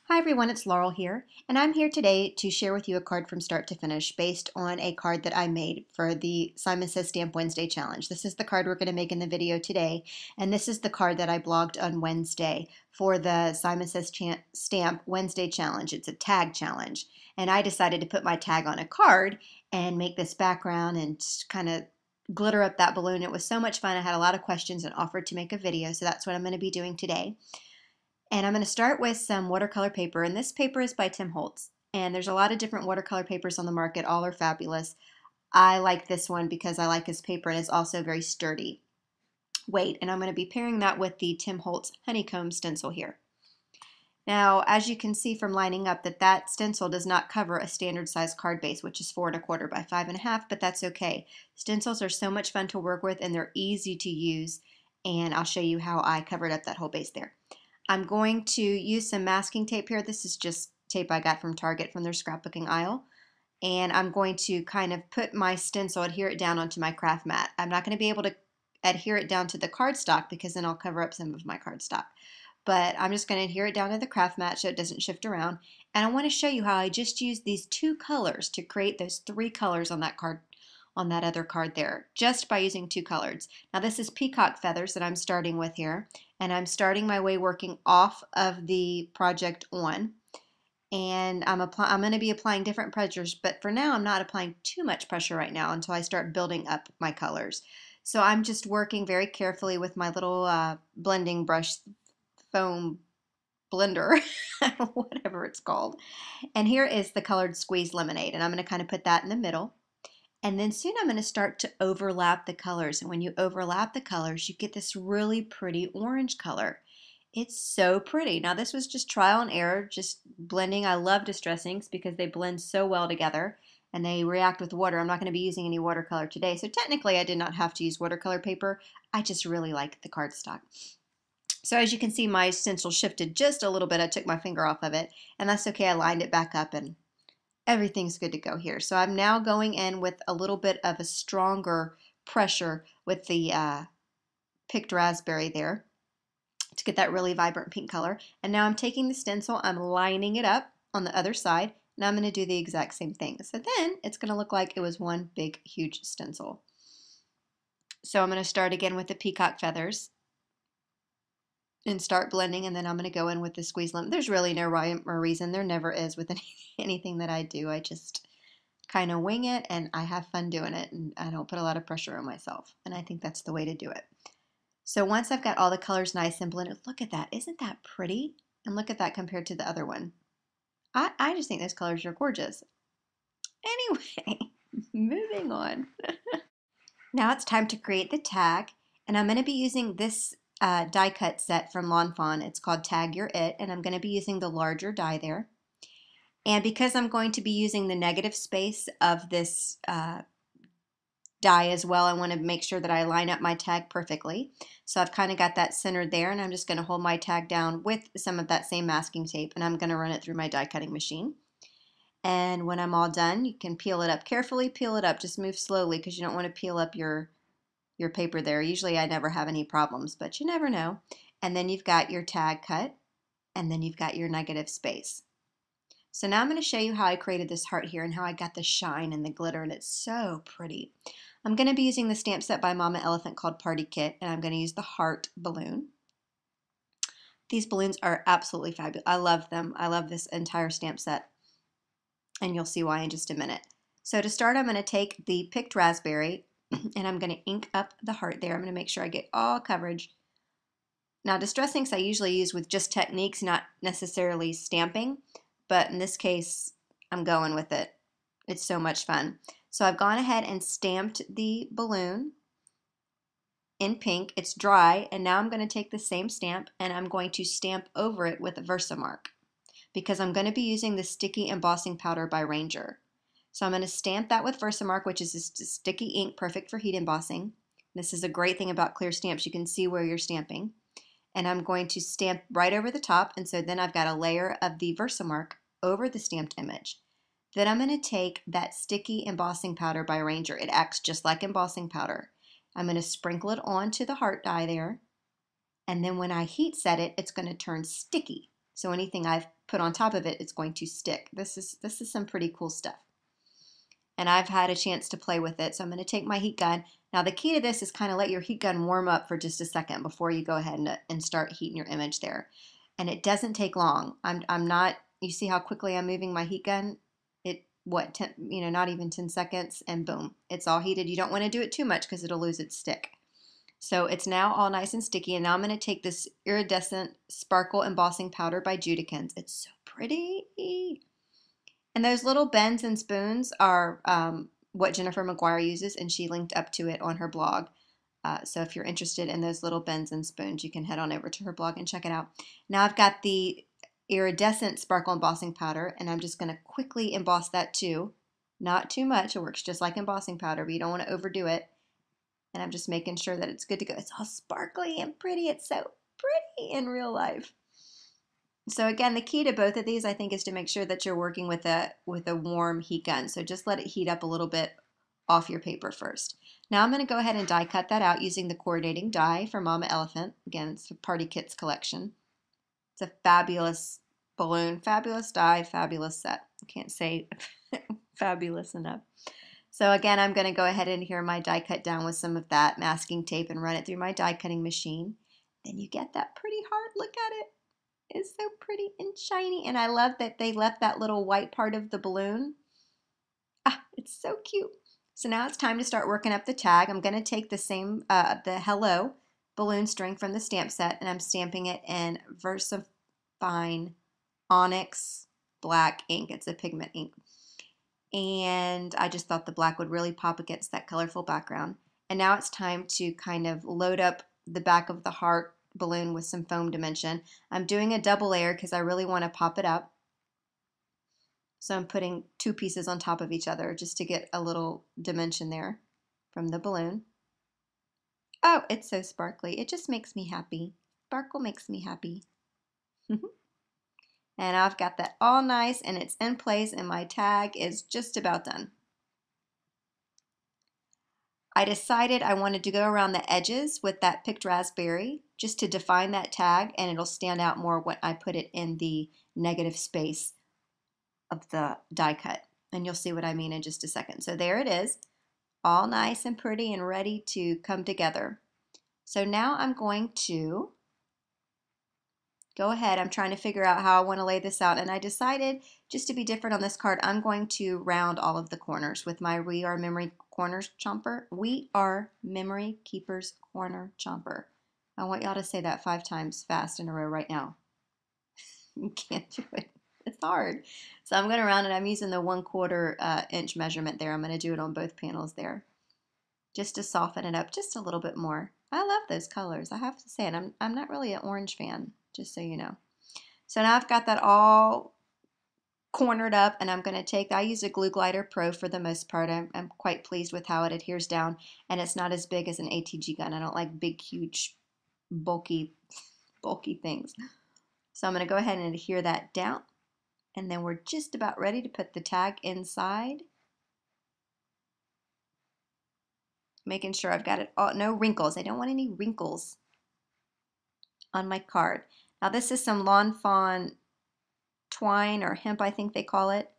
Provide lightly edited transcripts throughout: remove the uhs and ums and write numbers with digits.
Hi everyone, it's Laurel here, and I'm here today to share with you a card from start to finish based on a card that I made for the Simon Says Stamp Wednesday challenge. This is the card we're going to make in the video today, and this is the card that I blogged on Wednesday for the Simon Says Stamp Wednesday challenge. It's a tag challenge, and I decided to put my tag on a card and make this background and kind of glitter up that balloon. It was so much fun. I had a lot of questions and offered to make a video, so that's what I'm going to be doing today. And I'm going to start with some watercolor paper, and this paper is by Tim Holtz. And there's a lot of different watercolor papers on the market. All are fabulous. I like this one because I like his paper, and it's also very sturdy weight. And I'm going to be pairing that with the Tim Holtz honeycomb stencil here. Now, as you can see from lining up, that stencil does not cover a standard size card base, which is 4 1/4 by 5 1/2, but that's okay. Stencils are so much fun to work with, and they're easy to use. And I'll show you how I covered up that whole base there. I'm going to use some masking tape here. This is just tape I got from Target from their scrapbooking aisle. And I'm going to kind of put my stencil, adhere it down onto my craft mat. I'm not going to be able to adhere it down to the cardstock because then I'll cover up some of my cardstock. But I'm just going to adhere it down to the craft mat so it doesn't shift around. And I want to show you how I just used these 2 colors to create those 3 colors on that card, on that other card there, just by using 2 colors. Now this is peacock feathers that I'm starting with here, and I'm starting my way working off of the project on, and I'm going to be applying different pressures, but for now I'm not applying too much pressure right now until I start building up my colors. So I'm just working very carefully with my little blending brush foam blender, whatever it's called. And here is the colored squeeze lemonade, and I'm going to kind of put that in the middle. And then soon I'm going to start to overlap the colors. And when you overlap the colors, you get this really pretty orange color. It's so pretty. Now this was just trial and error, just blending. I love Distress inks because they blend so well together and they react with water. I'm not going to be using any watercolor today. So technically I did not have to use watercolor paper. I just really like the cardstock. So as you can see, my stencil shifted just a little bit. I took my finger off of it, and that's okay. I lined it back up and everything's good to go here. So I'm now going in with a little bit of a stronger pressure with the picked raspberry there to get that really vibrant pink color. And now I'm taking the stencil, I'm lining it up on the other side, and I'm going to do the exact same thing. So then it's going to look like it was one big, huge stencil. So I'm going to start again with the peacock feathers and start blending, and then I'm going to go in with the squeeze lemon. There's really no rhyme or reason. There never is with anything that I do. I just kind of wing it, and I have fun doing it, and I don't put a lot of pressure on myself, and I think that's the way to do it. So once I've got all the colors nice and blended, look at that. Isn't that pretty? And look at that compared to the other one. I just think those colors are gorgeous. Anyway, moving on. Now it's time to create the tag, and I'm going to be using this die cut set from Lawn Fawn. It's called Tag Your It, and I'm going to be using the larger die there. And because I'm going to be using the negative space of this die as well, I want to make sure that I line up my tag perfectly. So I've kind of got that centered there, and I'm just going to hold my tag down with some of that same masking tape, and I'm going to run it through my die cutting machine. And when I'm all done, you can peel it up carefully. Peel it up, just move slowly because you don't want to peel up your paper there. Usually I never have any problems, but you never know. And then you've got your tag cut, and then you've got your negative space. So now I'm going to show you how I created this heart here and how I got the shine and the glitter, and it's so pretty. I'm going to be using the stamp set by Mama Elephant called Party Kit, and I'm going to use the heart balloon. These balloons are absolutely fabulous. I love them. I love this entire stamp set, and you'll see why in just a minute. So to start, I'm going to take the picked raspberry, and I'm going to ink up the heart there. I'm going to make sure I get all coverage. Now, Distress inks I usually use with just techniques, not necessarily stamping, but in this case, I'm going with it. It's so much fun. So I've gone ahead and stamped the balloon in pink. It's dry, and now I'm going to take the same stamp and I'm going to stamp over it with a Versamark because I'm going to be using the sticky embossing powder by Ranger. So I'm going to stamp that with Versamark, which is just a sticky ink, perfect for heat embossing. This is a great thing about clear stamps. You can see where you're stamping. And I'm going to stamp right over the top, and so then I've got a layer of the Versamark over the stamped image. Then I'm going to take that sticky embossing powder by Ranger. It acts just like embossing powder. I'm going to sprinkle it onto the heart die there, and then when I heat set it, it's going to turn sticky. So anything I've put on top of it, it's going to stick. This is some pretty cool stuff. And I've had a chance to play with it. So I'm going to take my heat gun. Now the key to this is kind of let your heat gun warm up for just a second before you go ahead and start heating your image there. And it doesn't take long. I'm not, you see how quickly I'm moving my heat gun? What, 10, not even 10 seconds, and boom, it's all heated. You don't want to do it too much because it'll lose its stick. So it's now all nice and sticky, and now I'm going to take this iridescent sparkle embossing powder by Judikins. It's so pretty. And those little bends and spoons are what Jennifer McGuire uses, and she linked up to it on her blog. So if you're interested in those little bends and spoons, you can head on over to her blog and check it out. Now I've got the iridescent sparkle embossing powder, and I'm just going to quickly emboss that too. Not too much. It works just like embossing powder, but you don't want to overdo it. And I'm just making sure that it's good to go. It's all sparkly and pretty. It's so pretty in real life. So again, the key to both of these, I think, is to make sure that you're working with a warm heat gun. So just let it heat up a little bit off your paper first. Now I'm going to go ahead and die cut that out using the coordinating die from Mama Elephant. Again, it's a Party Kits collection. It's a fabulous balloon, fabulous die, fabulous set. I can't say fabulous enough. So again, I'm going to go ahead and adhere my die cut down with some of that masking tape and run it through my die cutting machine. Then you get that pretty hard look at it. It's so pretty and shiny, and I love that they left that little white part of the balloon. It's so cute. So now it's time to start working up the tag. I'm going to take the same, the Hello balloon string from the stamp set, and I'm stamping it in VersaFine Onyx black ink. It's a pigment ink. And I just thought the black would really pop against that colorful background. And now it's time to kind of load up the back of the heart balloon with some foam dimension. I'm doing a double layer because I really want to pop it up. So I'm putting two pieces on top of each other just to get a little dimension there from the balloon. Oh, it's so sparkly. It just makes me happy. Sparkle makes me happy. And I've got that all nice and it's in place and my tag is just about done. I decided I wanted to go around the edges with that picked raspberry just to define that tag, and it'll stand out more when I put it in the negative space of the die cut. And you'll see what I mean in just a second. So there it is, all nice and pretty and ready to come together. So now I'm going to go ahead. I'm trying to figure out how I want to lay this out, and I decided just to be different on this card, I'm going to round all of the corners with my We Are Memory Corners Chomper. We Are Memory Keepers Corner Chomper. I want y'all to say that 5 times fast in a row right now. You can't do it. It's hard. So I'm going to round it. I'm using the 1/4 inch measurement there. I'm going to do it on both panels there, just to soften it up just a little bit more. I love those colors. I have to say it. I'm not really an orange fan, just so you know. So now I've got that all cornered up, and I'm going to take, I use a Glue Glider Pro for the most part. I'm quite pleased with how it adheres down, and it's not as big as an ATG gun. I don't like big, huge, bulky things. So I'm going to go ahead and adhere that down, and then we're just about ready to put the tag inside. Making sure I've got it all, no wrinkles. I don't want any wrinkles on my card. Now this is some Lawn Fawn twine or hemp, I think they call it.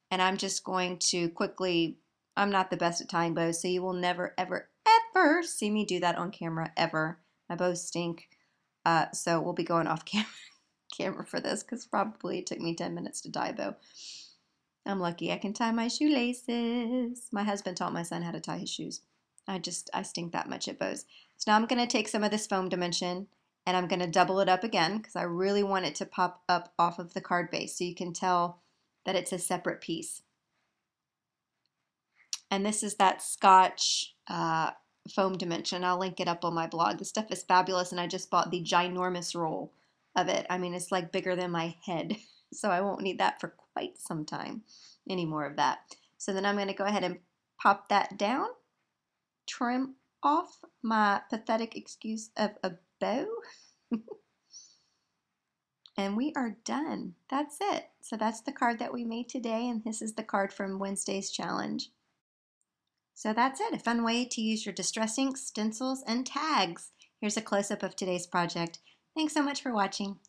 And I'm just going to quickly, I'm not the best at tying bows, so you will never, ever, ever see me do that on camera, ever. My bows stink. So we'll be going off camera for this because probably it took me 10 minutes to dye a bow. I'm lucky I can tie my shoelaces. My husband taught my son how to tie his shoes. I stink that much at bows. So now I'm going to take some of this foam dimension and I'm going to double it up again because I really want it to pop up off of the card base so you can tell that it's a separate piece. And this is that Scotch foam dimension. I'll link it up on my blog. This stuff is fabulous, and I just bought the ginormous roll of it. I mean, it's like bigger than my head, so I won't need that for quite some time, any more of that. So then I'm going to go ahead and pop that down, trim off my pathetic excuse of a bow, and we are done. That's it. So that's the card that we made today, and this is the card from Wednesday's challenge. So that's it, a fun way to use your distress inks, stencils, and tags. Here's a close-up of today's project. Thanks so much for watching.